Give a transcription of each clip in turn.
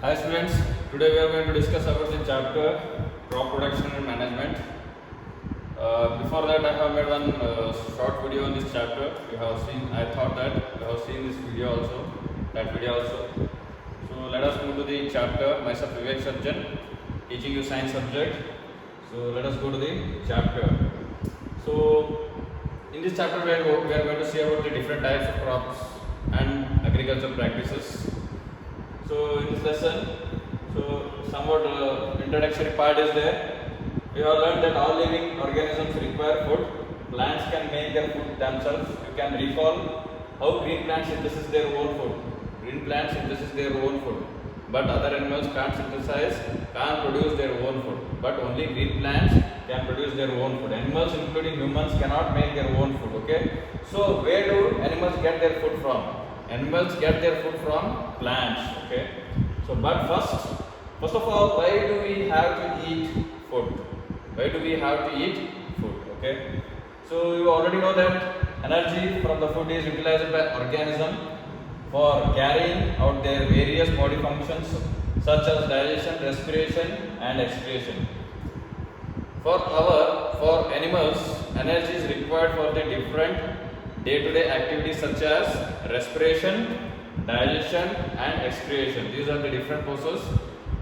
Hi students, today we are going to discuss about the chapter crop production and management. Before that I have made one short video on this chapter. You have seen, I thought that you have seen this video also, that video also. So let us move to the chapter. Myself Vivek Sarjan, teaching you science subject. So let us go to the chapter. So in this chapter we are going to see about the different types of crops and agricultural practices. So in this lesson, somewhat introductory part is there. We have learned that all living organisms require food. Plants can make their food themselves. You can recall how green plants synthesize their own food. Green plants synthesize their own food, but other animals can't produce their own food. But only green plants can produce their own food. Animals, including humans, cannot make their own food. Okay. So where do animals get their food from? Animals get their food from plants. Okay. So, but first of all, why do we have to eat food? Why do we have to eat food? Okay. So you already know that energy from the food is utilized by organism for carrying out their various body functions such as digestion, respiration, and excretion. For animals, energy is required for the different day-to-day activities such as respiration, digestion, and excretion. These are the different processes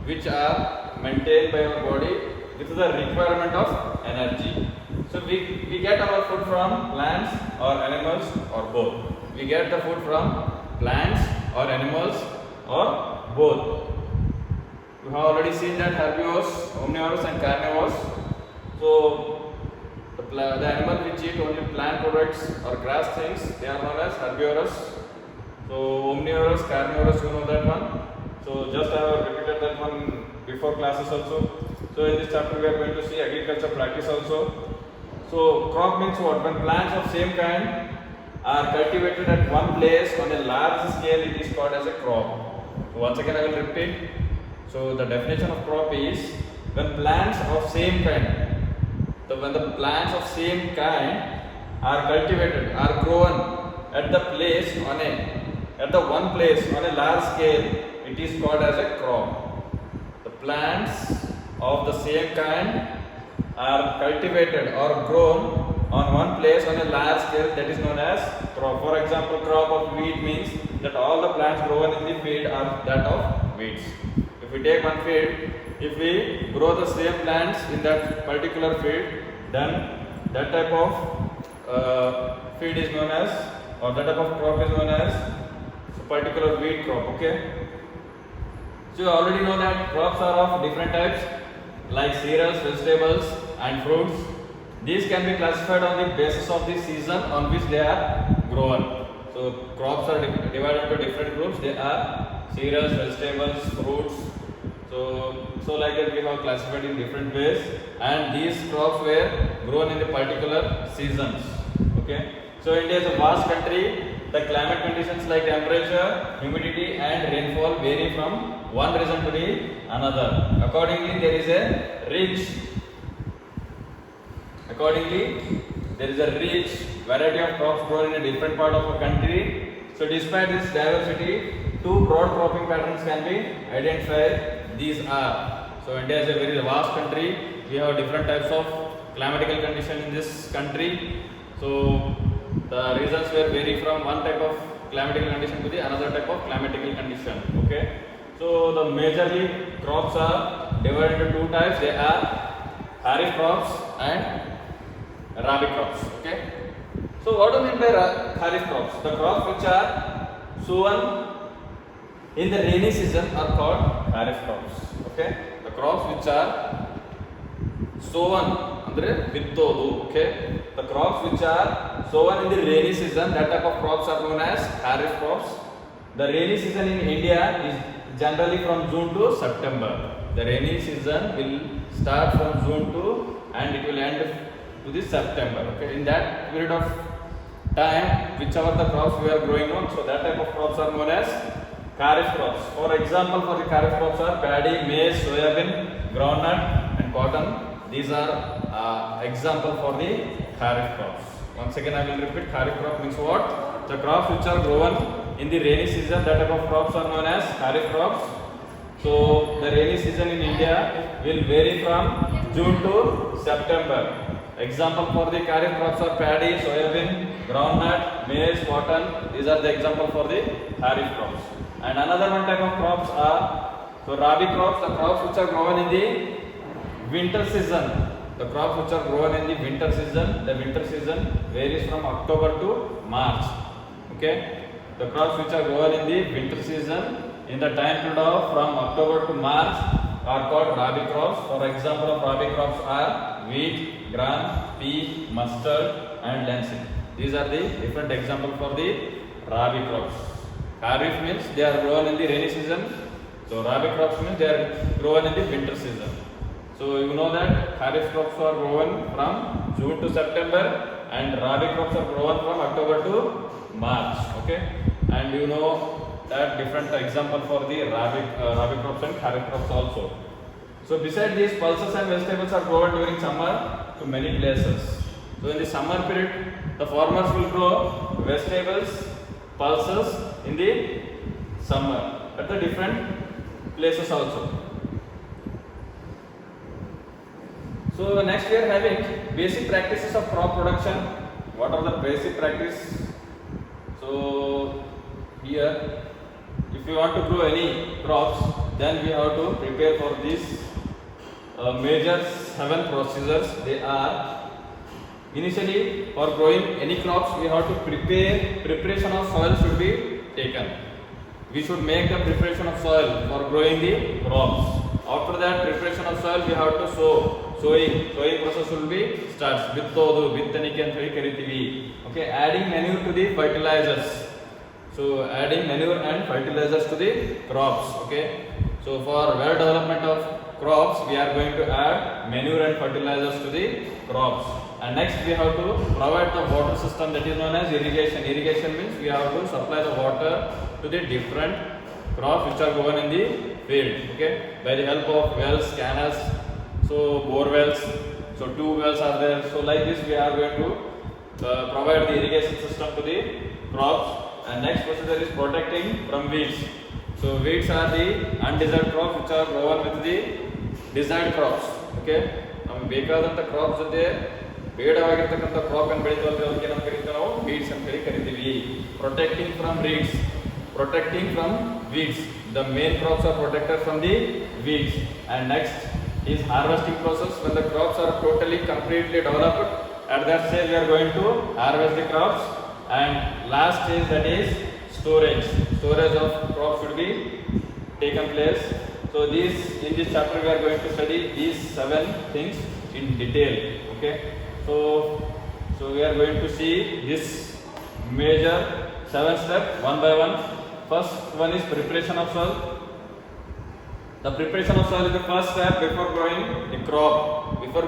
which are maintained by our body with the requirement of energy. So we get our food from plants or animals or both. We get the food from plants or animals or both. We have already seen that herbivores, omnivores, and carnivores. So the animal which eat only plant products or grass things, they are known as herbivorous. So omnivorous, carnivorous, you know that one. So just I have repeated that one before classes also. So in this chapter we are going to see agriculture practice also. So crop means what? When plants of same kind are cultivated at one place on a large scale, it is called as a crop. So once again I will repeat. So the definition of crop is when plants of same kind. So when the plants of same kind are cultivated, are grown at the one place on a large scale, it is called as a crop. The plants of the same kind are cultivated or grown on one place on a large scale, that is known as crop. For example, crop of wheat means that all the plants grown in the field are that of wheats. If we take one field, if we grow the same plants in that particular field, then that type of field is known as, or that type of crop is known as particular wheat crop. Okay. So you already know that crops are of different types like cereals, vegetables, and fruits. These can be classified on the basis of the season on which they are grown. So crops are divided into different groups. They are cereals, vegetables, fruits. So like that we have classified in different ways, and these crops were grown in the particular seasons. Okay. So India is a vast country. The climate conditions like temperature, humidity, and rainfall vary from one region to the another. Accordingly, there is a rich variety of crops grown in a different part of a country. So despite this diversity, two broad cropping patterns can be identified. These are, so India is a very vast country. We have different types of climatical condition in this country. So the results will vary from one type of climatical condition to the another type of climatical condition. Okay. So the majorly crops are divided into two types. They are kharif crops and rabi crops. Okay. So what do you mean by kharif crops? The crops which are sown in the rainy season are called kharif crops. Okay. The crops which are sown andre bittodu. Okay. The crops which are sown in the rainy season, that type of crops are known as kharif crops. The rainy season in India is generally from June to September. The rainy season will start from June to and it will end to the September. Okay. In that period of time, whichever the crops we are growing on, so that type of crops are known as kharif crops. For example, for the kharif crops are paddy, maize, soybean, groundnut, and cotton. These are example for the kharif crops. Once again I will repeat, kharif crop means what? The crops which are grown in the rainy season, that type of crops are known as kharif crops. So the rainy season in India will vary from June to September. Example for the kharif crops are paddy, soybean, groundnut, maize, cotton. These are the example for the kharif crops. And another one type of crops are rabi crops, the crops which are grown in the winter season. The crops which are grown in the winter season. The winter season varies from October to March. Okay. The crops which are grown in the winter season in the time period of from October to March are called rabi crops. For example of rabi crops are wheat, gram, pea, mustard and lentil. These are the different examples for the rabi crops. Kharif means they are grown in the rainy season. So rabi crops means they are grown in the winter season. So you know that kharif crops are grown from June to September and rabi crops are grown from October to March. Okay, and you know that different example for the rabi crops and kharif crops also. So besides these, pulses and vegetables are grown during summer to many places. So in the summer period, the farmers will grow vegetables, pulses in the summer at the different places also. So next we are having basic practices of crop production. What are the basic practices? So here, if you want to grow any crops, then we have to prepare for these major 7 procedures. They are initially for growing any crops, we have to preparation of soil should be taken. We should make the preparation of soil for growing the crops. After that preparation of soil, we have to sow. Sowing process will be starts. Bittodu, bittanike anta ಹೇಳಿ ಕರಿತೀವಿ. Okay, adding manure to the fertilizers. So adding manure and fertilizers to the crops. Okay, so for well development of crops, we are going to add manure and fertilizers to the crops. And next we have to provide the water system, that is known as irrigation. Irrigation means we have to supply the water to the different crops which are grown in the field. Okay, by the help of wells, canals, so bore wells, so 2 wells are there. So like this we are going to provide the irrigation system to the crops. And next procedure is protecting from weeds. So weeds are the undesired crops which are grown with the desired crops. Okay, ನಮಗೆ ಬೇಕಾದಂತ crops ಜೊತೆ ಬೇಡವಾಗಿರತಕ್ಕಂತ crop ಅನ್ನು ಬೆಳೆಯುತ್ತೇವೆ, ಅದಕ್ಕೆ ನಾವು ಕರೀತೀವಿ ನಾವು weeds ಅಂತ ಹೇಳಿ ಕರೀತೀವಿ. Protecting from weeds. The main crops are protected from the weeds. And next is harvesting process. When the crops are totally completely developed, at that stage we are going to harvest the crops. And last stage, that is storage of crops should be taken place. So in this chapter we are going to study these 7 things in detail. Okay, so we are going to see this major 7 steps one by one. First one is preparation of soil. The preparation of soil is the first step before growing the crop. Before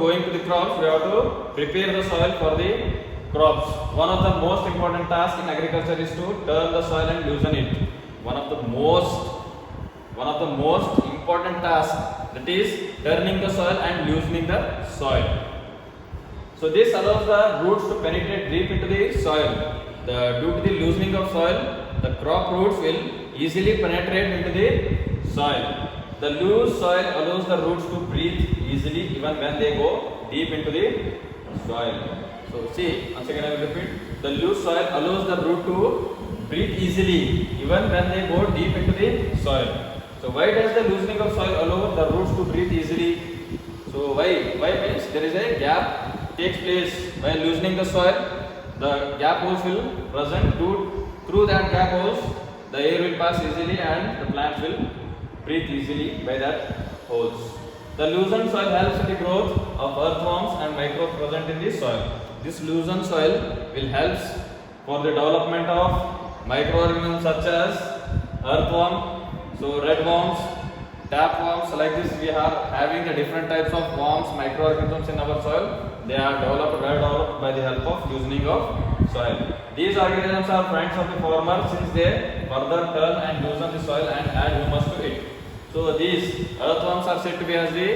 going to the crops, we have to prepare the soil for the crops. One of the most important tasks in agriculture is to turn the soil and loosen it. One of the most important tasks, that is turning the soil and loosening the soil. So this allows the roots to penetrate deep into the soil. Due to the loosening of soil, the crop roots will easily penetrate into the soil. The loose soil allows the roots to breathe easily even when they go deep into the soil. So see, once again I will repeat. The loose soil allows the root to breathe easily even when they go deep into the soil. So why does the loosening of soil allow the roots to breathe easily? So why means there is a gap takes place while loosening the soil. The gap holes will present. Through that gap holes, the air will pass easily and the plants will breathe easily by that holes. The loosened soil helps in the growth of earthworms and microbes present in the soil. This loosened soil will help for the development of microorganisms such as earthworm, so red worms, tapeworms. Like this we are having the different types of worms, microorganisms in our soil. They are well developed by the help of loosening of soil. These organisms are friends of the farmer since they further turn and loosen the soil and add humus to it. So these earthworms are said to be as the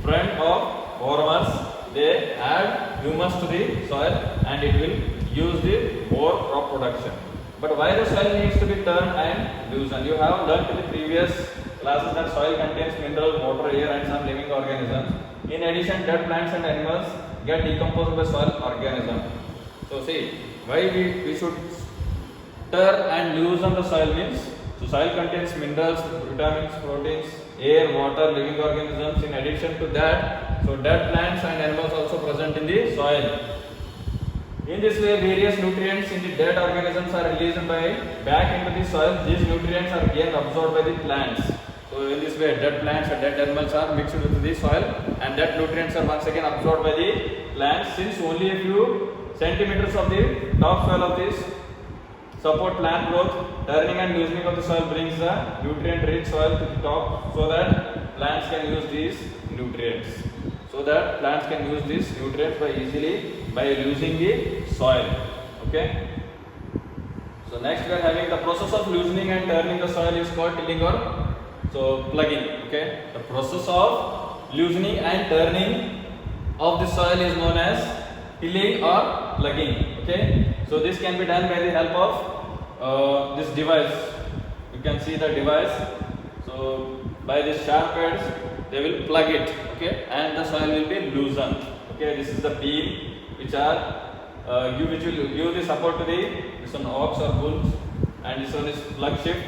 friend of farmers. They add humus to the soil and it will use the more crop production. But why the soil needs to be turned and loosened? You have learned in the previous classes that soil contains minerals, water, air and some living organisms. In addition, dead plants and animals get decomposed by soil organism. So see, why we should turn and loosen the soil means, so soil contains minerals, vitamins, proteins, air, water, living organisms. In addition to that, so dead plants and animals also present in the soil. In this way, various nutrients in the dead organisms are released back into the soil. These nutrients are again absorbed by the plants. So in this way, dead plants and dead animals are mixed with the soil, and that nutrients are once again absorbed by the plants. Since only a few centimeters of the topsoil of this support plant growth, turning and loosening of the soil brings the nutrient-rich soil to the top, so that plants can use these nutrients. By easily by using the soil. Okay. So next we are having the process of loosening and turning the soil is called tilling or plugging. Okay. The process of loosening and turning of the soil is known as tilling or plugging. Okay. So this can be done by the help of this device. You can see the device. So by these sharp heads, they will plug it. Okay, and the soil will be loosened. Okay, this is the beam which will give the support to this one ox or bulls, and this one is plug shift,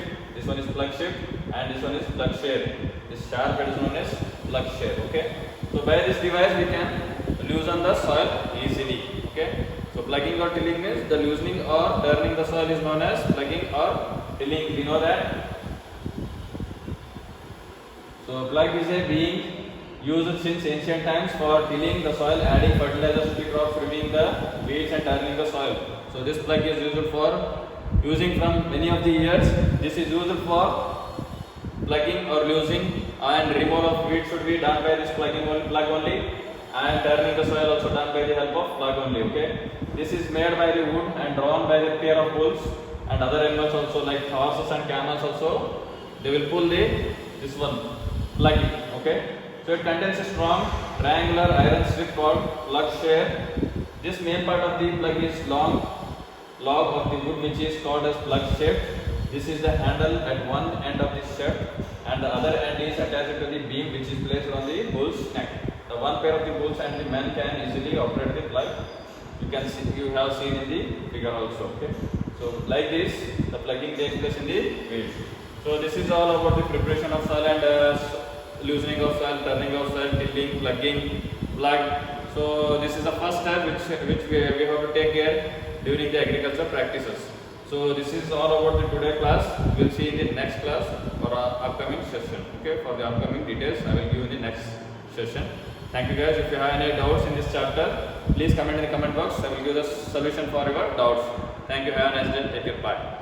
and this one is plug share. This sharp head is known as plug share. Okay, so by this device we can loosen the soil easily. Okay, so plugging or tilling means the loosening or turning the soil is known as plugging or tilling. We know that. So plug is a being used since ancient times for tilling the soil, adding fertilizers to the crops, removing the weeds and turning the soil. So this plug is used for using from many of the years. This is used for plugging or loosening, and removal of weeds should be done by this plug only, and turning the soil also done by the help of plug only. Okay. This is made by the wood and drawn by the pair of bulls and other animals also, like horses and camels also. They will pull this one plugging. Okay. So it contains a strong triangular iron strip called plug share. This main part of the plug is long log of the wood which is called as plug shaft. This is the handle at one end of this shaft, and the other end is attached to the beam which is placed on the bull's neck. The one pair of the bulls and the men can easily operate the plug. You have seen in the figure also. Okay. So like this, the plugging takes place in the field. So this is all about the preparation of soil and loosening of soil, turning of soil, tilling, plugging, plug. So this is the first step which we have to take care during the agriculture practices. So this is all about the today class. We will see in the next class for our upcoming session. Okay, for the upcoming details I will give in the next session. Thank you guys. If you have any doubts in this chapter, please comment in the comment box. I will give the solution for your doubts. Thank you. Have a nice day. Take care. Bye.